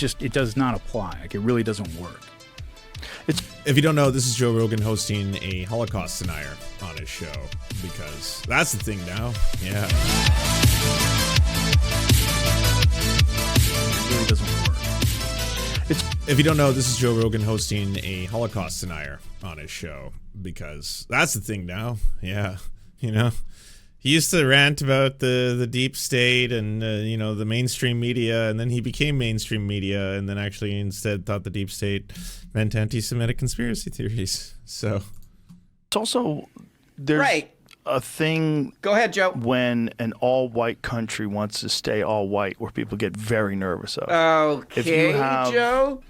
it does not apply. Like, it really doesn't work. If you don't know, this is Joe Rogan hosting a Holocaust denier on his show, because that's the thing now. Yeah. It really doesn't work. If you don't know, this is Joe Rogan hosting a Holocaust denier on his show, because that's the thing now. Yeah. You know, he used to rant about the deep state and, the mainstream media, and then he became mainstream media, and then actually instead thought the deep state meant anti-Semitic conspiracy theories. So it's also, there's a thing. Go ahead, Joe. When an all-white country wants to stay all-white, where people get very nervous of. Okay, if you have, Joe.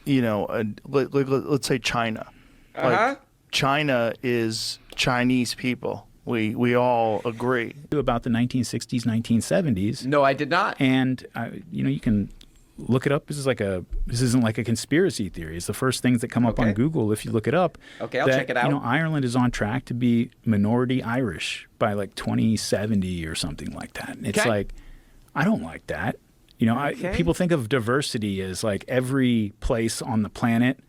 Let's say China. Like, China is Chinese people. We all agree. About the 1960s, 1970s. No, I did not. And, you can look it up. This isn't like a conspiracy theory. It's the first things that come up on Google if you look it up. Okay, I'll check it out. Ireland is on track to be minority Irish by like 2070 or something like that. And it's like, I don't like that. People think of diversity as like every place on the planet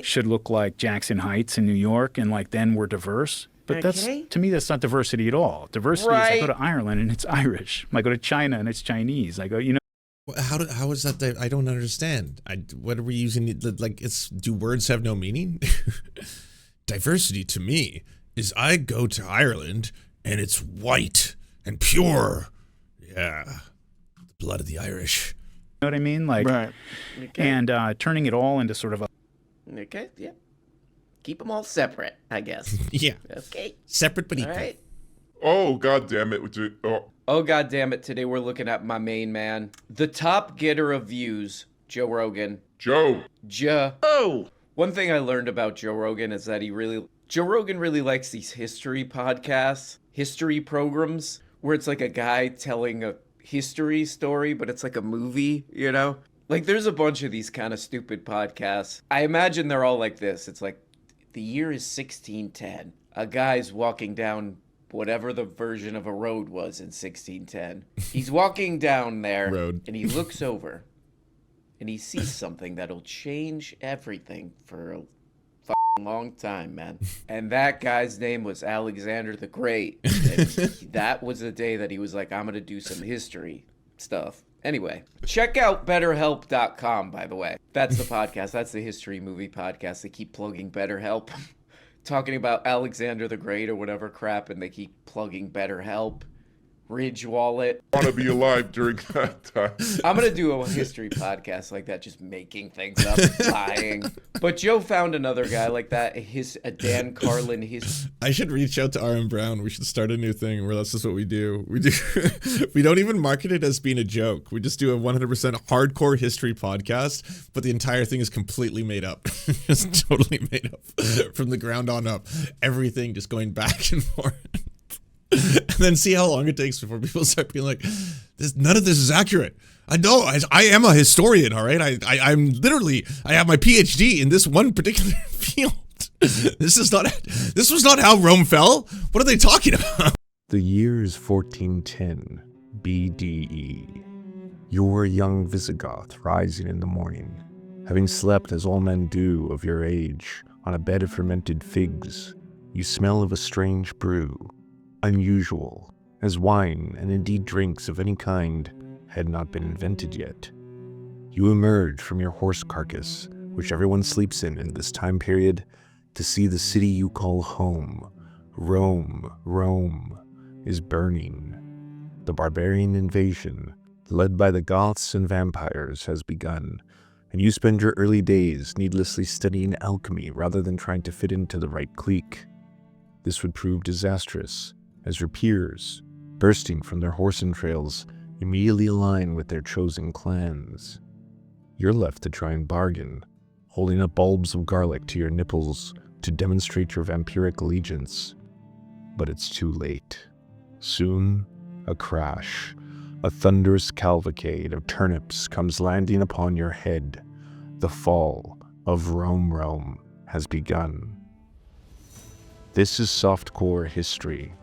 should look like Jackson Heights in New York, and like then we're diverse. But to me, that's not diversity at all. Diversity is I go to Ireland and it's Irish. I go to China and it's Chinese. I go, How is that? I don't understand. What are we using? Like, do words have no meaning? Diversity to me is I go to Ireland and it's white and pure. Yeah. The blood of the Irish. You know what I mean? Like, and turning it all into sort of a. Okay, yeah. Keep them all separate, I guess. Yeah. Okay. Separate but equal. All right. Oh, God damn it. Oh, God damn it. Today we're looking at my main man. The top getter of views, Joe Rogan. Joe. Oh! One thing I learned about Joe Rogan is that Joe Rogan really likes these history podcasts, history programs, where it's like a guy telling a history story, but it's like a movie, Like, there's a bunch of these kind of stupid podcasts. I imagine they're all like this. It's like, the year is 1610. A guy's walking down whatever the version of a road was in 1610. He's walking down there, and he looks over, and he sees something that'll change everything for a long time, man. And that guy's name was Alexander the Great. And that was the day that he was like, I'm going to do some history stuff. Anyway, check out BetterHelp.com, by the way. That's the podcast. That's the history movie podcast. They keep plugging BetterHelp. Talking about Alexander the Great or whatever crap, and they keep plugging BetterHelp. Ridge Wallet. I want to be alive during that time. I'm going to do a history podcast like that, just making things up, lying. But Joe found another guy like that, a Dan Carlin. I should reach out to R.M. Brown. We should start a new thing where that's just what we do. We don't even market it as being a joke. We just do a 100% hardcore history podcast, but the entire thing is completely made up. Just totally made up from the ground on up. Everything just going back and forth. And then see how long it takes before people start being like, none of this is accurate. I know, I am a historian, all right? I have my PhD in this one particular field. This was not how Rome fell. What are they talking about? The year is 1410 BDE. You're a young Visigoth rising in the morning, having slept as all men do of your age on a bed of fermented figs. You smell of a strange brew. Unusual, as wine and indeed drinks of any kind had not been invented yet. You emerge from your horse carcass, which everyone sleeps in this time period, to see the city you call home. Rome is burning. The barbarian invasion, led by the Goths and vampires, has begun, and you spend your early days needlessly studying alchemy rather than trying to fit into the right clique. This would prove disastrous, as your peers, bursting from their horse entrails, immediately align with their chosen clans. You're left to try and bargain, holding up bulbs of garlic to your nipples to demonstrate your vampiric allegiance. But it's too late. Soon, a crash, a thunderous cavalcade of turnips comes landing upon your head. The fall of Rome has begun. This is Softcore History.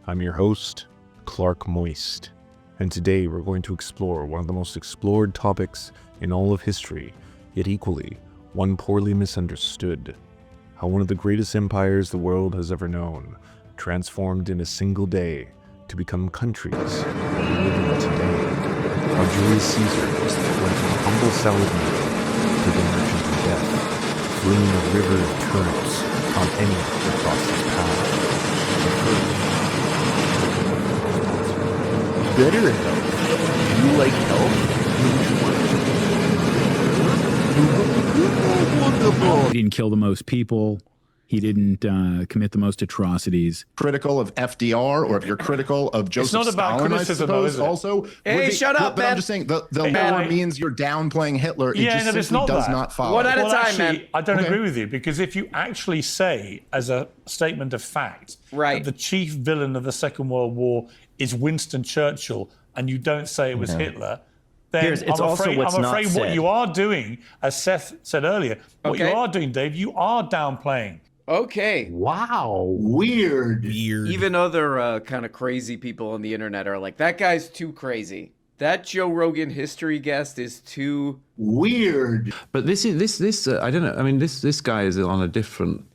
I'm your host, Clark Moist, and today we're going to explore one of the most explored topics in all of history, yet equally, one poorly misunderstood. How one of the greatest empires the world has ever known transformed in a single day to become countries that we live in today. How Julius Caesar went from humble salad maker to the merchant of death, flinging a river of turnips on any that crossed his path. Better health. Do you like health? He didn't kill the most people. He didn't commit the most atrocities. Critical of FDR, or if you're critical of Joseph not about Stalin, criticism, I though, suppose, is it? also. Hey, shut up, but man. I'm just saying, the Hey, lower man. means you're downplaying Hitler. It Yeah, just no, it's simply not does that. not follow. One at a Well, time, actually, man. I don't Okay. agree with you, because if you actually say, as a statement of fact, Right. that the chief villain of the Second World War is Winston Churchill, and you don't say it was Hitler, then It's I'm also afraid, what's I'm not afraid what said. you are doing, as Seth said earlier, what you Okay. are doing, Dave, you are downplaying. Okay. Wow. Weird. Even other kind of crazy people on the internet are like, that guy's too crazy. That Joe Rogan history guest is too Weird. But this I don't know. I mean, this guy is on a different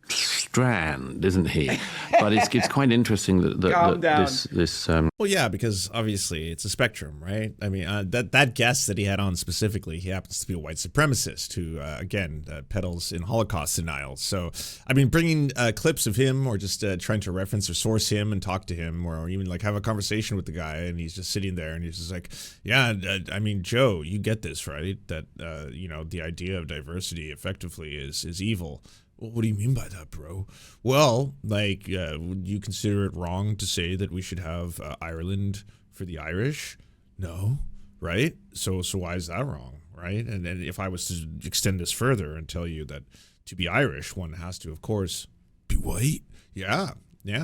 strand, isn't he? But it's quite interesting that, Calm down. this Well, yeah, because obviously it's a spectrum, right? I mean, that guest that he had on specifically, he happens to be a white supremacist who, again, peddles in Holocaust denial. So, I mean, bringing clips of him or just trying to reference or source him and talk to him or even like have a conversation with the guy and he's just sitting there and he's just like, yeah, I mean, Joe, you get this, right? That, you know, the idea of diversity effectively is evil. Well, what do you mean by that, bro? Well, like, would you consider it wrong to say that we should have Ireland for the Irish? No, right? So why is that wrong, right? And if I was to extend this further and tell you that to be Irish, one has to, of course, be white. Yeah.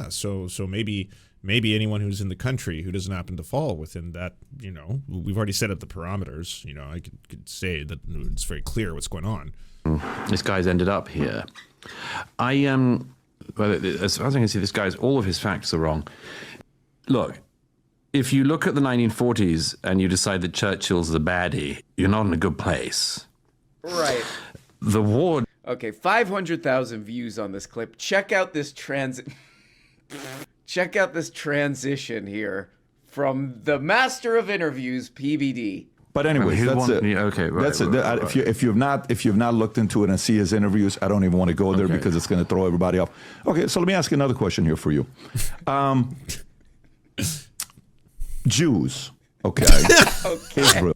So maybe anyone who's in the country who doesn't happen to fall within that, you know, we've already set up the parameters. You know, I could say that it's very clear what's going on. this guy's ended up here. Well, as far as I can see, all of his facts are wrong. Look, if you look at the 1940s and you decide that Churchill's the baddie, you're not in a good place. right. The war. Okay, 500,000 views on this clip. Check out this transition here from the master of interviews, PBD. But anyways, that's it. Yeah, okay, right, That's it. right. If you've not looked into it and see his interviews, I don't even want to go there because it's going to throw everybody off. Okay, so let me ask you another question here for you. Jews, okay. Israel.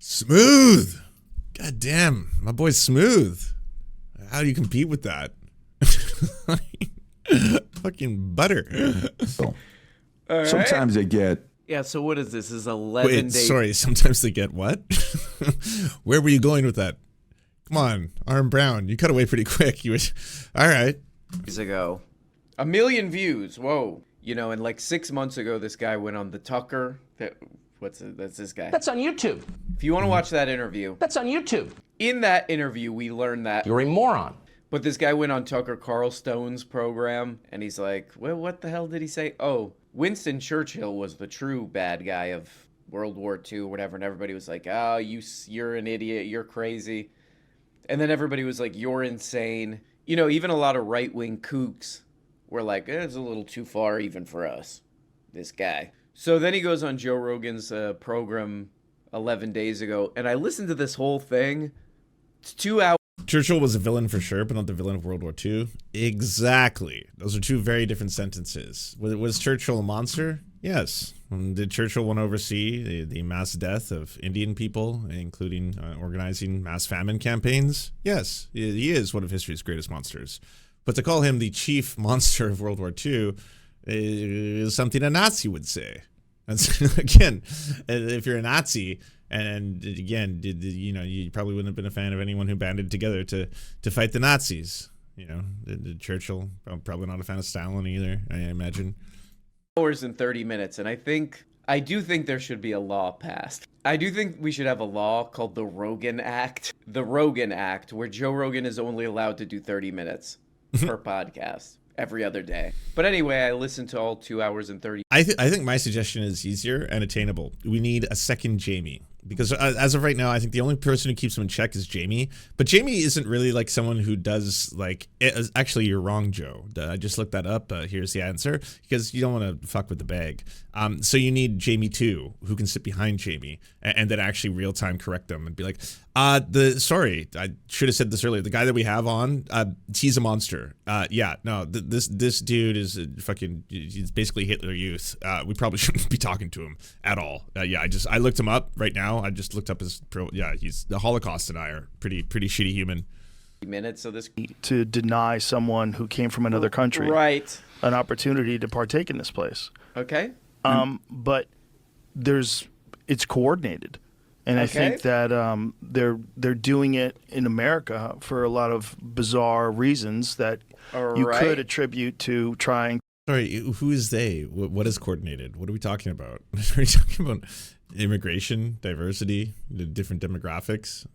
Smooth. God damn, my boy's smooth. How do you compete with that? Fucking butter. All Sometimes they get. Yeah, so what is this? This is 11 Wait, days. sorry, sometimes they get what? Where were you going with that? Come on, Arm Brown, you cut away pretty quick. You were, all right. Days ago. 1 million views. Whoa. You know, and like 6 months ago, this guy went on the Tucker. That's this guy. That's on YouTube. If you want to watch that interview. That's on YouTube. In that interview, we learned that. You're a moron. But this guy went on Tucker Carlson's program, and he's like, well, what the hell did he say? Oh, Winston Churchill was the true bad guy of World War II or whatever. And everybody was like, oh, you're an idiot. You're crazy. And then everybody was like, you're insane. You know, even a lot of right-wing kooks were like, it's a little too far even for us, this guy. So then he goes on Joe Rogan's program 11 days ago, and I listened to this whole thing. It's 2 hours. Churchill was a villain for sure, but not the villain of World War II. Exactly. Those are two very different sentences. Was Churchill a monster? Yes. Did Churchill want to oversee the mass death of Indian people, including organizing mass famine campaigns? Yes. He is one of history's greatest monsters. But to call him the chief monster of World War II is something a Nazi would say. That's, again, if you're a Nazi, and again, you probably wouldn't have been a fan of anyone who banded together to fight the Nazis. You know, Churchill, probably not a fan of Stalin either, I imagine. Hours and 30 minutes, and I do think there should be a law passed. I do think we should have a law called the Rogan Act. The Rogan Act, where Joe Rogan is only allowed to do 30 minutes per podcast. every other day. But anyway, I listened to all 2 hours and 30. I think my suggestion is easier and attainable. We need a second Jamie. Because as of right now, I think the only person who keeps him in check is Jamie. But Jamie isn't really like someone who does like it. Actually, you're wrong, Joe. I just looked that up. Here's the answer. Because you don't want to fuck with the bag. So you need Jamie too, who can sit behind Jamie and then actually real time correct them and be like, sorry, I should have said this earlier. The guy that we have on, he's a monster. This dude is he's basically Hitler Youth. We probably shouldn't be talking to him at all. I looked him up right now. I just looked up his he's the Holocaust denier. Pretty shitty human. Minutes of this to deny someone who came from another country an opportunity to partake in this place. Okay. But it's coordinated. And I think that they're doing it in America for a lot of bizarre reasons that you could attribute to trying. Sorry, who is they? What is coordinated? What are we talking about? Are we talking about immigration, diversity, the different demographics?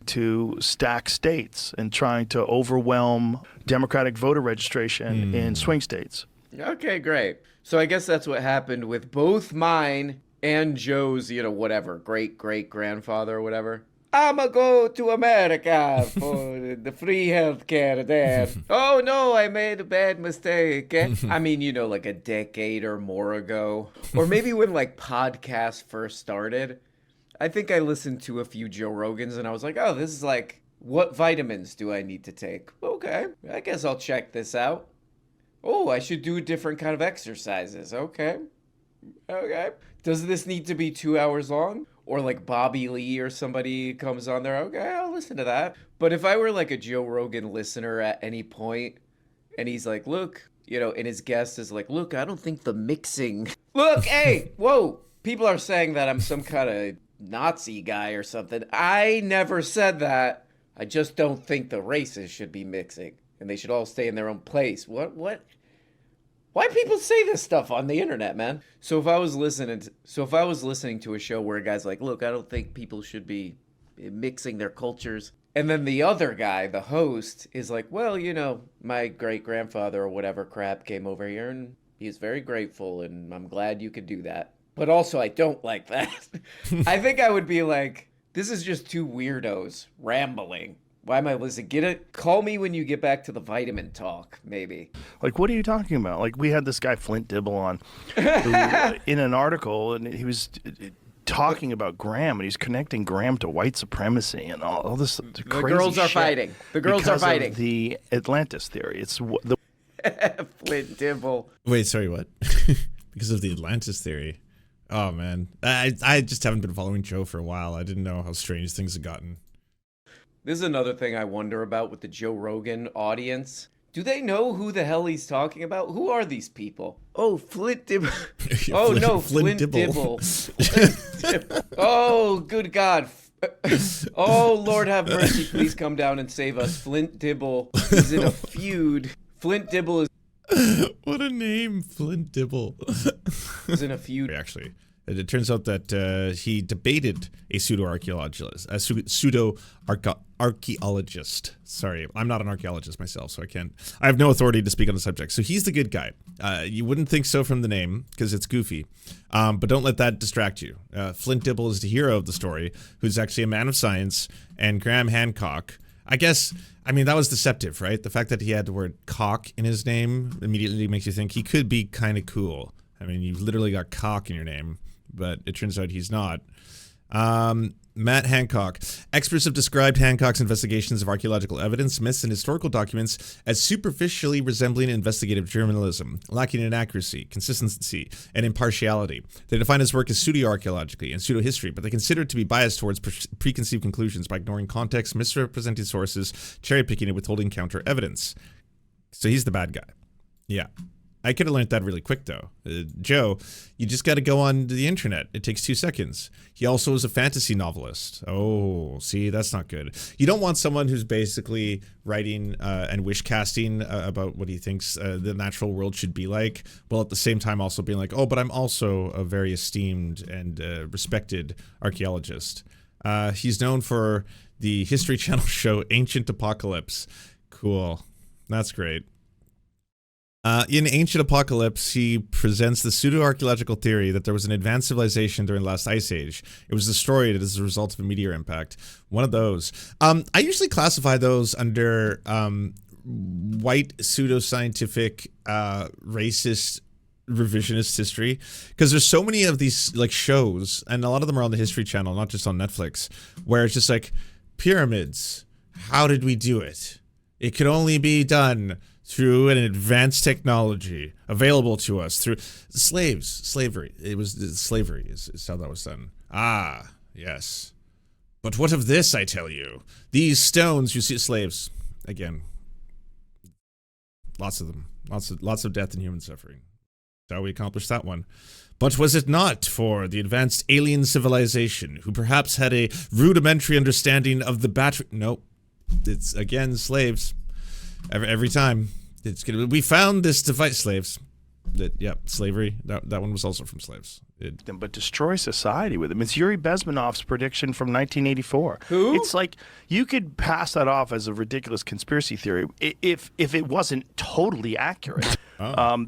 To stack states and trying to overwhelm Democratic voter registration in swing states. Okay, great. So I guess that's what happened with both mine and Joe's, whatever, great-great-grandfather or whatever. I'ma go to America for the free healthcare there. Oh no, I made a bad mistake. I mean, like a decade or more ago. Or maybe when like podcasts first started. I think I listened to a few Joe Rogans and I was like, oh, this is like, what vitamins do I need to take? Okay, I guess I'll check this out. Oh, I should do different kind of exercises. Okay. Does this need to be 2 hours long? Or like Bobby Lee or somebody comes on there, okay, I'll listen to that. But if I were like a Joe Rogan listener at any point, and he's like, look, and his guest is like, look, I don't think the mixing. Look, hey, whoa, people are saying that I'm some kind of Nazi guy or something. I never said that. I just don't think the races should be mixing, and they should all stay in their own place. What? Why people say this stuff on the internet, man? So if I was listening to a show where a guy's like, look, I don't think people should be mixing their cultures. And then the other guy, the host, is like, well, my great-grandfather or whatever crap came over here and he's very grateful and I'm glad you could do that. But also I don't like that. I think I would be like, this is just two weirdos rambling. Why am I listening? Get it? Call me when you get back to the vitamin talk, maybe. Like, what are you talking about? Like, we had this guy Flint Dibble on who, in an article, and he was talking about Graham, and he's connecting Graham to white supremacy and all this crazy shit. The girls are fighting. The girls are fighting. Of the Atlantis theory. It's the Flint Dibble. Wait, sorry, what? Because of the Atlantis theory. Oh, man. I just haven't been following Joe for a while. I didn't know how strange things had gotten. This is another thing I wonder about with the Joe Rogan audience. Do they know who the hell he's talking about? Who are these people? Oh, Flint Dibble. Oh, no, Flint Dibble. Oh, good God. Oh, Lord have mercy. Please come down and save us. Flint Dibble is in a feud. Flint Dibble is... What a name, Flint Dibble. Is in a feud. Actually, it turns out that he debated a pseudoarchaeologist, archaeologist. Sorry, I'm not an archaeologist myself, so I have no authority to speak on the subject. So he's the good guy. You wouldn't think so from the name, because it's goofy. But don't let that distract you. Flint Dibble is the hero of the story, who's actually a man of science, and Graham Hancock, that was deceptive, right? The fact that he had the word cock in his name immediately makes you think he could be kind of cool. You've literally got cock in your name, but it turns out he's not. Matt Hancock. Experts have described Hancock's investigations of archaeological evidence, myths, and historical documents as superficially resembling investigative journalism, lacking in accuracy, consistency, and impartiality. They define his work as pseudoarchaeology and pseudohistory, but they consider it to be biased towards preconceived conclusions by ignoring context, misrepresenting sources, cherry-picking, and withholding counter evidence. So he's the bad guy. Yeah. I could have learned that really quick, though. Joe, you just got to go on the internet. It takes 2 seconds. He also is a fantasy novelist. Oh, see, that's not good. You don't want someone who's basically writing and wish casting about what he thinks the natural world should be like, while at the same time also being like, oh, but I'm also a very esteemed and respected archaeologist. He's known for the History Channel show Ancient Apocalypse. Cool. That's great. In Ancient Apocalypse, he presents the pseudoarchaeological theory that there was an advanced civilization during the last ice age. It was destroyed as a result of a meteor impact. One of those. I usually classify those under white pseudoscientific, racist, revisionist history, because there's so many of these like shows, and a lot of them are on the History Channel, not just on Netflix, where it's just like pyramids. How did we do it? It could only be done through an advanced technology available to us through slavery. It was slavery is how that was done. Ah, yes. But what of this, I tell you? These stones, you see, slaves. Again, lots of them. Lots of death and human suffering. That's how we accomplished that one. But was it not for the advanced alien civilization who perhaps had a rudimentary understanding of the battery? Nope. It's, again, slaves. Every time. We found this device, slaves. Slavery. That one was also from slaves. But destroy society with them. It's Yuri Bezmenov's prediction from 1984. Who? It's like you could pass that off as a ridiculous conspiracy theory if it wasn't totally accurate.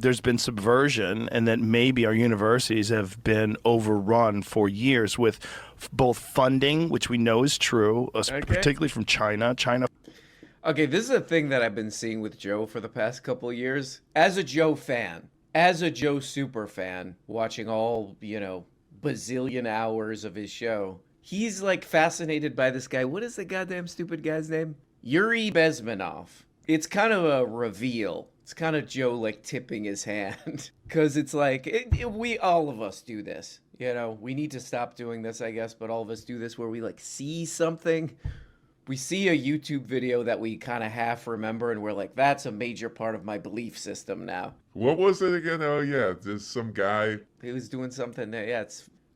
There's been subversion, and that maybe our universities have been overrun for years with both funding, which we know is true, particularly from China. Okay, this is a thing that I've been seeing with Joe for the past couple of years. As a Joe fan, as a Joe super fan, watching all, bazillion hours of his show, he's like fascinated by this guy. What is the goddamn stupid guy's name? Yuri Bezmenov. It's kind of a reveal. It's kind of Joe like tipping his hand. Because it's like, we all of us do this. We need to stop doing this, I guess, but all of us do this where we like see something. We see a YouTube video that we kind of half remember, and we're like, that's a major part of my belief system now. What was it again? Oh, yeah, there's some guy. He was doing something there. Yeah,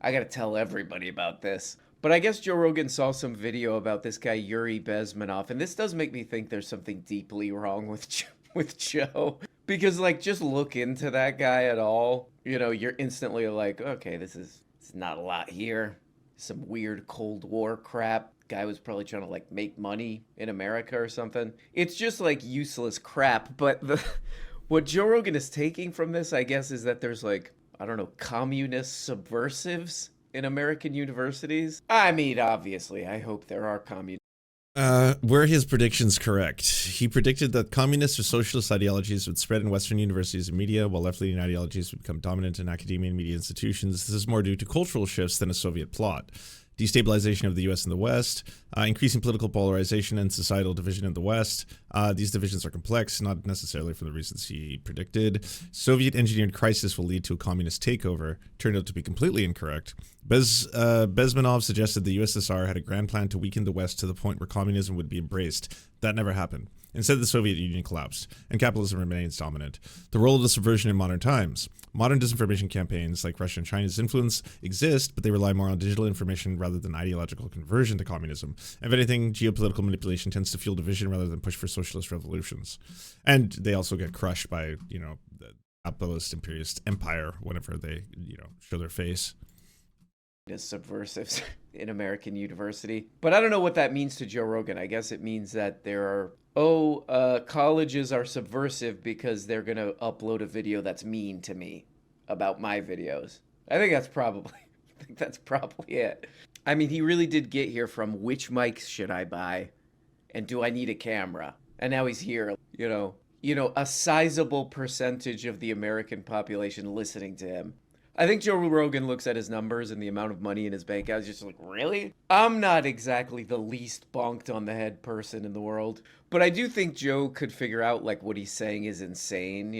I got to tell everybody about this. But I guess Joe Rogan saw some video about this guy, Yuri Bezmenov, and this does make me think there's something deeply wrong with Joe. Because, like, just look into that guy at all. You're instantly like, okay, it's not a lot here. Some weird Cold War crap. Guy was probably trying to like make money in America or something. It's just like useless crap. But what Joe Rogan is taking from this, I guess, is that there's like, I don't know, communist subversives in American universities. I mean, obviously, I hope there are communists. Were his predictions correct? He predicted that communist or socialist ideologies would spread in Western universities and media, while left-leaning ideologies would become dominant in academia and media institutions. This is more due to cultural shifts than a Soviet plot. Destabilization of the U.S. and the West, increasing political polarization and societal division in the West. These divisions are complex, not necessarily for the reasons he predicted. Soviet-engineered crisis will lead to a communist takeover. Turned out to be completely incorrect. Bezmenov suggested the USSR had a grand plan to weaken the West to the point where communism would be embraced. That never happened. Instead, the Soviet Union collapsed, and capitalism remains dominant. The role of the subversion in modern times. Modern disinformation campaigns like Russia and China's influence exist, but they rely more on digital information rather than ideological conversion to communism. If anything, geopolitical manipulation tends to fuel division rather than push for socialist revolutions. And they also get crushed by, the capitalist imperialist empire whenever they, show their face. As subversives in American university. But I don't know what that means to Joe Rogan. I guess it means that there are, colleges are subversive because they're going to upload a video that's mean to me about my videos. I think that's probably it. I mean, he really did get here from which mics should I buy and do I need a camera? And now he's here, a sizable percentage of the American population listening to him. I think Joe Rogan looks at his numbers and the amount of money in his bank account. He's just like, really? I'm not exactly the least bonked on the head person in the world. But I do think Joe could figure out like what he's saying is insane,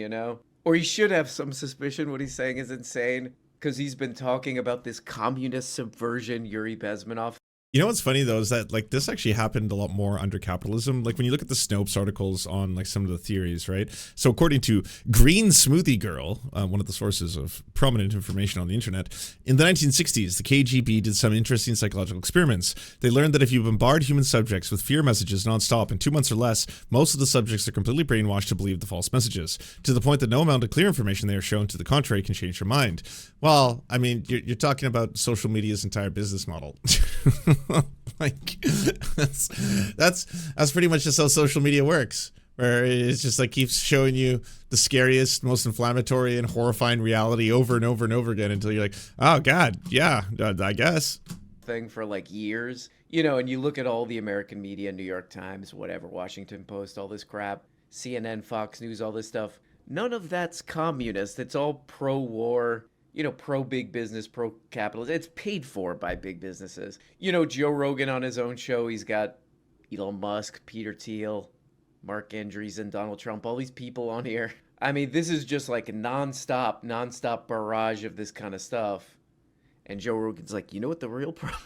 Or he should have some suspicion what he's saying is insane. Because he's been talking about this communist subversion, Yuri Bezmenov. You know what's funny though is that like this actually happened a lot more under capitalism. Like when you look at the Snopes articles on like some of the theories, right? So according to Green Smoothie Girl, one of the sources of prominent information on the internet, in the 1960s, the KGB did some interesting psychological experiments. They learned that if you bombard human subjects with fear messages nonstop in 2 months or less, most of the subjects are completely brainwashed to believe the false messages, to the point that no amount of clear information they are shown to the contrary can change your mind. Well, I mean, you're talking about social media's entire business model. Like that's pretty much just how social media works. where it's just like keeps showing you the scariest, most inflammatory and horrifying reality over and over and over again until you're like, oh God, yeah, I guess. Thing for like years, you know, and you look at all the American media, New York Times, whatever, Washington Post, all this crap, CNN, Fox News, all this stuff. None of that's communist. It's all pro-war, you know, pro-big business, pro-capitalist. It's paid for by big businesses. You know, Joe Rogan on his own show, he's got Elon Musk, Peter Thiel, Mark Andreessen, Donald Trump, all these people on here. I mean, this is just like a nonstop barrage of this kind of stuff. And Joe Rogan's like, you know what the real problem?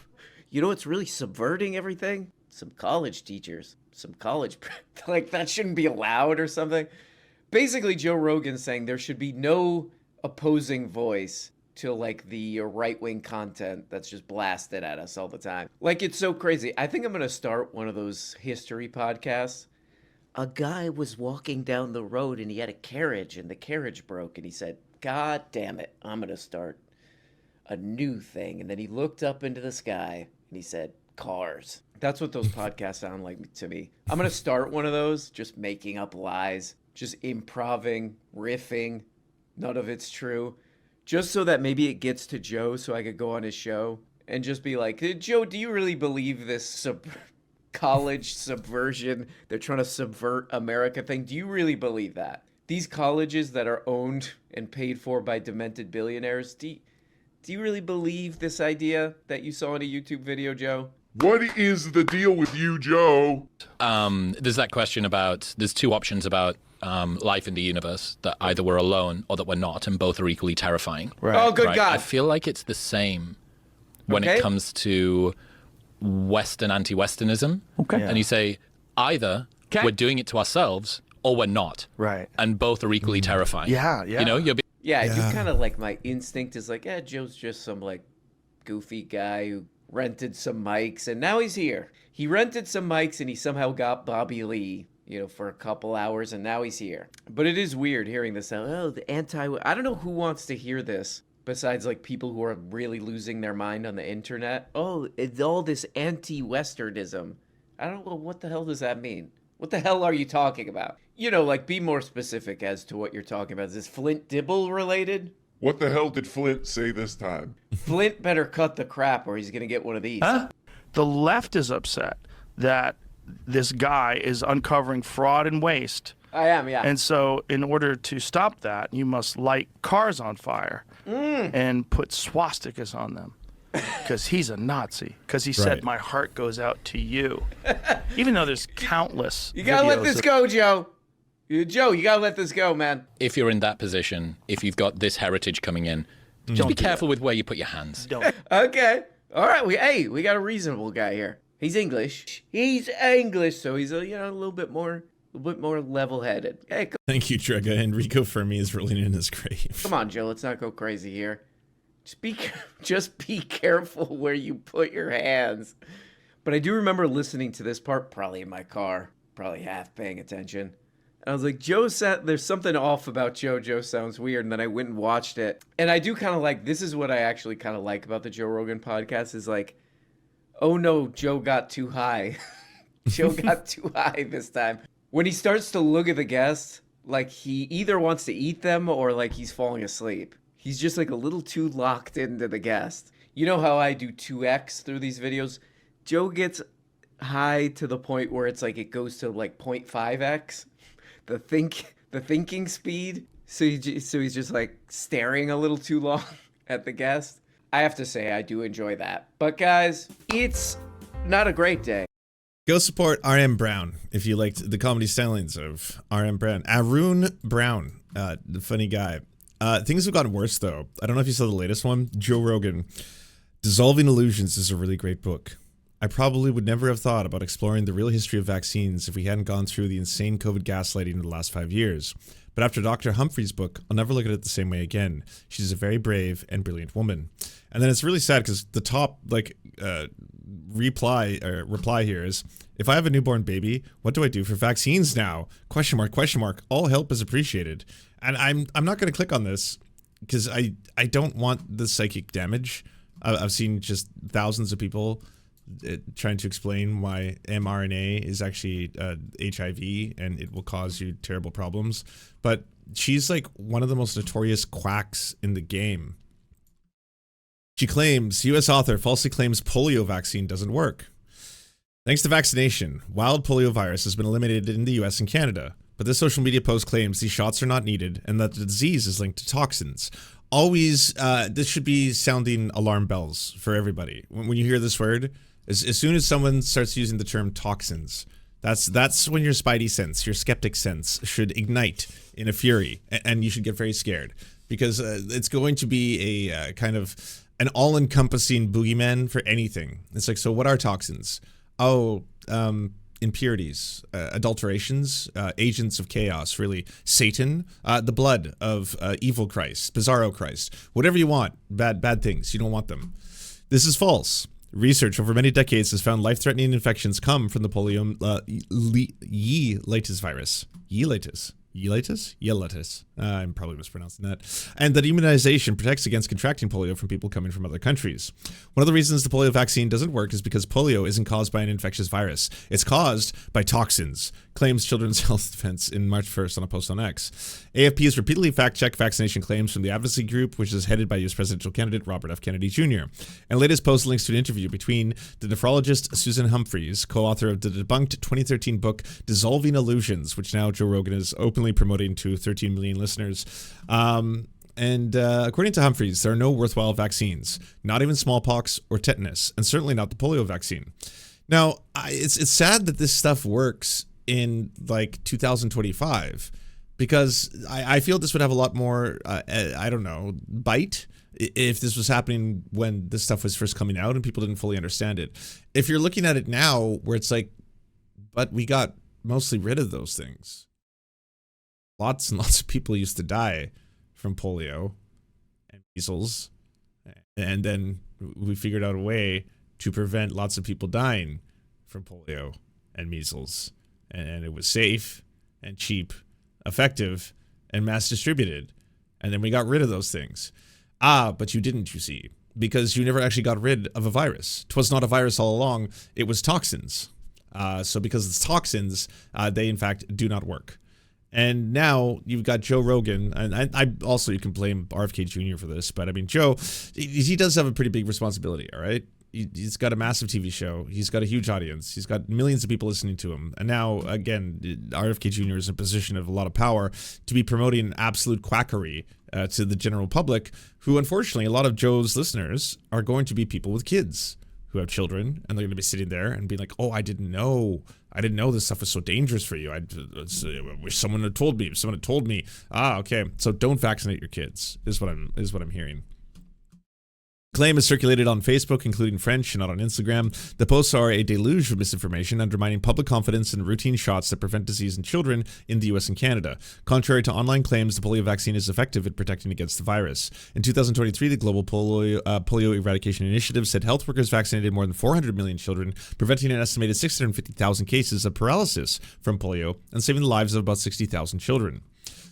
You know what's really subverting everything? Some college teachers, some college, like that shouldn't be allowed or something. Basically, Joe Rogan's saying there should be no opposing voice to like the right-wing content that's just blasted at us all the time. Like, it's so crazy. I think I'm going to start one of those history podcasts. A guy was walking down the road and he had a carriage and the carriage broke and he said, God damn it, I'm going to start a new thing. And then he looked up into the sky and he said, cars. That's what those podcasts sound like to me. I'm going to start one of those, just making up lies, just improving, riffing. None of it's true. Just so that maybe it gets to Joe so I could go on his show and just be like, hey, Joe, do you really believe this college subversion, they're trying to subvert America thing? Do you really believe that? These colleges that are owned and paid for by demented billionaires, do you really believe this idea that you saw in a YouTube video, Joe? What is the deal with you, Joe? There's that question about, there's two options about life in the universe, that either we're alone or that we're not, and both are equally terrifying. Right. Oh, good God. I feel like it's the same when it comes to Western anti-Westernism. Okay. And you say, either we're doing it to ourselves or we're not. Right. And both are equally terrifying. Yeah. You know, you'll be... Yeah, I do kind of like, my instinct is like, Joe's just some like goofy guy who rented some mics and now he's here. He rented some mics and he somehow got Bobby Lee, you know, for a couple hours and now he's here. But it is weird hearing this. Oh, the I don't know who wants to hear this besides like people who are really losing their mind on the internet. Oh, it's all this anti-Westernism. I don't know, what the hell does that mean? What the hell are you talking about? You know, like, be more specific as to what you're talking about. Is this Flint Dibble related? What the hell did Flint say this time? Flint better cut the crap or he's going to get one of these. Huh? The left is upset that this guy is uncovering fraud and waste. I am, yeah. And so in order to stop that, you must light cars on fire and put swastikas on them. Because he's a Nazi. Because he said, my heart goes out to you. Even though there's countless You got to let this go, Joe. Joe, you got to let this go, man. If you're in that position, if you've got this heritage coming in, just be careful with where you put your hands. Don't. Okay. All right. We got a reasonable guy here. He's English. So he's a little bit more level-headed. Hey, thank you, Trega. Enrico Fermi is rolling in his grave. Come on, Joe. Let's not go crazy here. Just be careful where you put your hands. But I do remember listening to this part, probably in my car, probably half paying attention. And I was like, there's something off about Joe. Joe sounds weird. And then I went and watched it. And I do kind of like, this is what I actually kind of like about the Joe Rogan podcast is like, oh no, Joe got too high. Joe got too high this time. When he starts to look at the guests, like he either wants to eat them or like he's falling asleep. He's just like a little too locked into the guest. You know how I do 2x through these videos? Joe gets high to the point where it's like it goes to like 0.5x, the thinking speed. So he's just like staring a little too long at the guest. I have to say I do enjoy that. But guys, it's not a great day. Go support R.M. Brown if you liked the comedy stylings of R.M. Brown. Arun Brown, the funny guy. Things have gotten worse, though. I don't know if you saw the latest one. Joe Rogan. Dissolving Illusions is a really great book. I probably would never have thought about exploring the real history of vaccines if we hadn't gone through the insane COVID gaslighting in the last 5 years. But after Dr. Humphrey's book, I'll never look at it the same way again. She's a very brave and brilliant woman. And then it's really sad because the top reply here is, if I have a newborn baby, what do I do for vaccines now? ? All help is appreciated. And I'm not going to click on this because I don't want the psychic damage. I've seen just thousands of people trying to explain why mRNA is actually HIV and it will cause you terrible problems. But she's like one of the most notorious quacks in the game. She claims, U.S. author falsely claims polio vaccine doesn't work. Thanks to vaccination, wild polio virus has been eliminated in the U.S. and Canada. But this social media post claims these shots are not needed and that the disease is linked to toxins. Always, this should be sounding alarm bells for everybody. When you hear this word, as soon as someone starts using the term toxins, that's when your spidey sense, your skeptic sense, should ignite in a fury, and you should get very scared, because it's going to be a kind of an all-encompassing boogeyman for anything. It's like, so what are toxins? Oh, impurities, adulterations, agents of chaos, really, Satan, the blood of evil Christ, bizarro Christ, whatever you want, bad things, you don't want them. This is false. Research over many decades has found life-threatening infections come from the poliomyelitis virus. Yelitis? I'm probably mispronouncing that. And that immunization protects against contracting polio from people coming from other countries. One of the reasons the polio vaccine doesn't work is because polio isn't caused by an infectious virus. It's caused by toxins, claims Children's Health Defense in March 1st on a post on X. AFP has repeatedly fact-checked vaccination claims from the advocacy group, which is headed by U.S. presidential candidate Robert F. Kennedy Jr. And latest post links to an interview between the nephrologist Susan Humphries, co-author of the debunked 2013 book Dissolving Illusions, which now Joe Rogan is openly promoting to 13 million listeners. According to Humphries, there are no worthwhile vaccines, not even smallpox or tetanus, and certainly not the polio vaccine. Now, it's sad that this stuff works in like 2025, because I feel this would have a lot more, I don't know, bite if this was happening when this stuff was first coming out and people didn't fully understand it. If you're looking at it now where it's like, but we got mostly rid of those things. Lots and lots of people used to die from polio and measles, and then we figured out a way to prevent lots of people dying from polio and measles, and it was safe and cheap, effective, and mass distributed, and then we got rid of those things. But you didn't, you see, because you never actually got rid of a virus. 'Twas not a virus all along, it was toxins. So because it's toxins, they in fact do not work. And now you've got Joe Rogan, and I also, you can blame RFK Jr. for this, but I mean, Joe, he does have a pretty big responsibility, all right? He's got a massive TV show. He's got a huge audience. He's got millions of people listening to him. And now, again, RFK Jr. is in a position of a lot of power to be promoting absolute quackery to the general public, who, unfortunately, a lot of Joe's listeners are going to be people with kids who have children, and they're going to be sitting there and be like, oh, I didn't know this stuff was so dangerous for you. I wish someone had told me. If someone had told me, okay. So don't vaccinate your kids, is what I'm hearing. Claim is circulated on Facebook, including French, and not on Instagram. The posts are a deluge of misinformation, undermining public confidence in routine shots that prevent disease in children in the US and Canada. Contrary to online claims, the polio vaccine is effective at protecting against the virus. In 2023, the Global Polio Eradication Initiative said health workers vaccinated more than 400 million children, preventing an estimated 650,000 cases of paralysis from polio and saving the lives of about 60,000 children.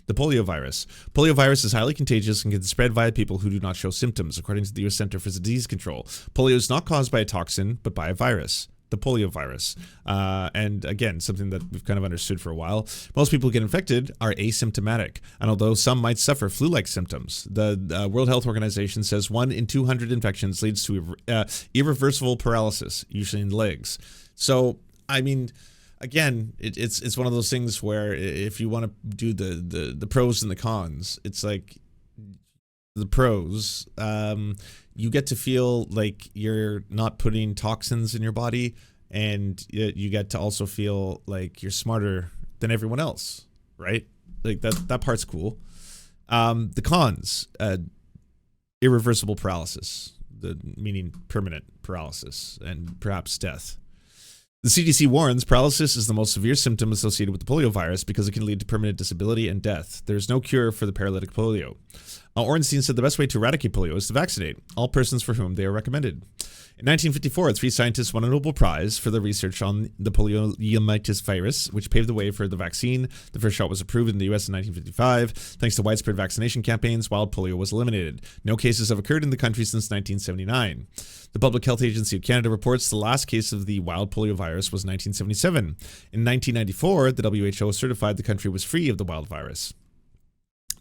The polio virus. Polio virus is highly contagious and can spread via people who do not show symptoms, according to the U.S. Center for Disease Control. Polio is not caused by a toxin, but by a virus, the polio virus. And again, something that we've kind of understood for a while. Most people who get infected are asymptomatic, and although some might suffer flu-like symptoms, the World Health Organization says 1 in 200 infections leads to irreversible paralysis, usually in the legs. So, I mean, again, it's one of those things where if you want to do the pros and the cons, it's like the pros, you get to feel like you're not putting toxins in your body, and you get to also feel like you're smarter than everyone else, right? Like that part's cool. The cons, irreversible paralysis, meaning permanent paralysis and perhaps death. The CDC warns paralysis is the most severe symptom associated with the polio virus because it can lead to permanent disability and death. There is no cure for the paralytic polio. Ornstein said the best way to eradicate polio is to vaccinate all persons for whom they are recommended. In 1954, 3 scientists won a Nobel Prize for their research on the poliomyelitis virus, which paved the way for the vaccine. The first shot was approved in the US in 1955. Thanks to widespread vaccination campaigns, wild polio was eliminated. No cases have occurred in the country since 1979. The Public Health Agency of Canada reports the last case of the wild polio virus was 1977. In 1994, the WHO certified the country was free of the wild virus.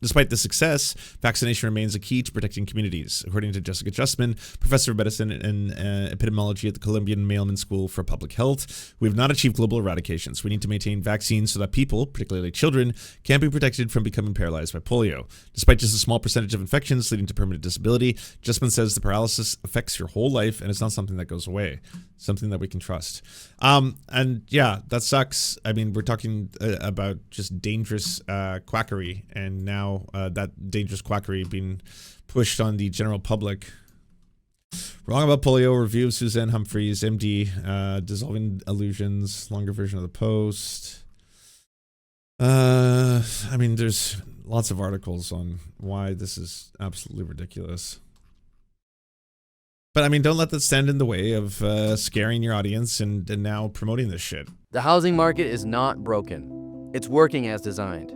Despite the success, vaccination remains a key to protecting communities. According to Jessica Justman, professor of medicine and epidemiology at the Columbian Mailman School for Public Health, we have not achieved global eradication, so we need to maintain vaccines so that people, particularly children, can be protected from becoming paralyzed by polio. Despite just a small percentage of infections leading to permanent disability, Justman says the paralysis affects your whole life and it's not something that goes away, something that we can trust. And yeah, that sucks. I mean, we're talking about just dangerous quackery, and now that dangerous quackery being pushed on the general public. Wrong about polio. Review of Suzanne Humphreys, MD. Dissolving illusions. Longer version of the post. I mean, there's lots of articles on why this is absolutely ridiculous. But I mean, don't let that stand in the way of scaring your audience and now promoting this shit. The housing market is not broken. It's working as designed.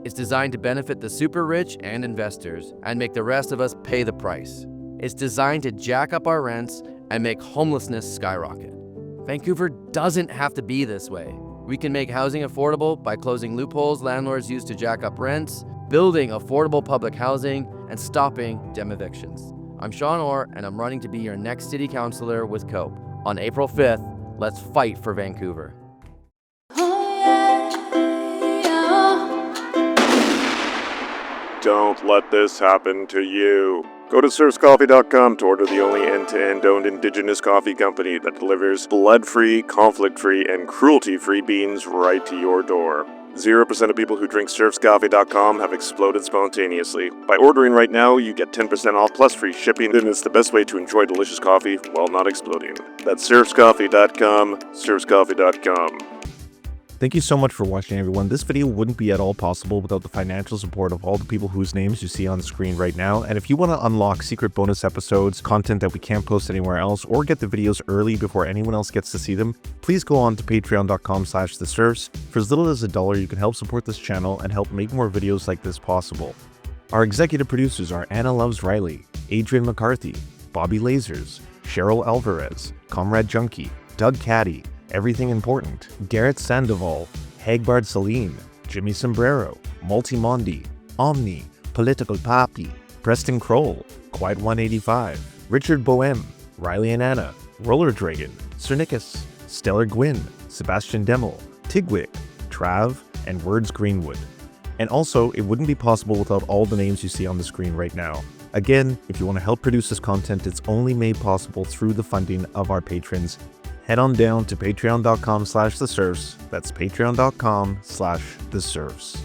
It's designed to benefit the super rich and investors and make the rest of us pay the price. It's designed to jack up our rents and make homelessness skyrocket. Vancouver doesn't have to be this way. We can make housing affordable by closing loopholes landlords use to jack up rents, building affordable public housing, and stopping dem-evictions. I'm Sean Orr, and I'm running to be your next city councillor with COPE. On April 5th, let's fight for Vancouver. Don't let this happen to you. Go to serfscoffee.com to order the only end-to-end owned indigenous coffee company that delivers blood-free, conflict-free, and cruelty-free beans right to your door. 0% of people who drink serfscoffee.com have exploded spontaneously. By ordering right now, you get 10% off plus free shipping, and it's the best way to enjoy delicious coffee while not exploding. That's serfscoffee.com, serfscoffee.com. Thank you so much for watching, everyone. This video wouldn't be at all possible without the financial support of all the people whose names you see on the screen right now. And if you want to unlock secret bonus episodes, content that we can't post anywhere else, or get the videos early before anyone else gets to see them, please go on to patreon.com/theserfs. For as little as $1, you can help support this channel and help make more videos like this possible. Our executive producers are Anna Loves Riley, Adrian McCarthy, Bobby Lasers, Cheryl Alvarez, Comrade Junkie, Doug Caddy, Everything Important, Garrett Sandoval, Hagbard Celine, Jimmy Sombrero, Multimondi, Omni, Political Papi, Preston Kroll, Quiet 185, Richard Boehm, Riley and Anna, Roller Dragon, Cernicus, Stellar Gwyn, Sebastian Demel, Tigwig, Trav, and Words Greenwood. And also, it wouldn't be possible without all the names you see on the screen right now. Again, if you want to help produce this content, it's only made possible through the funding of our patrons. Head on down to patreon.com/theserfs. That's patreon.com/theserfs.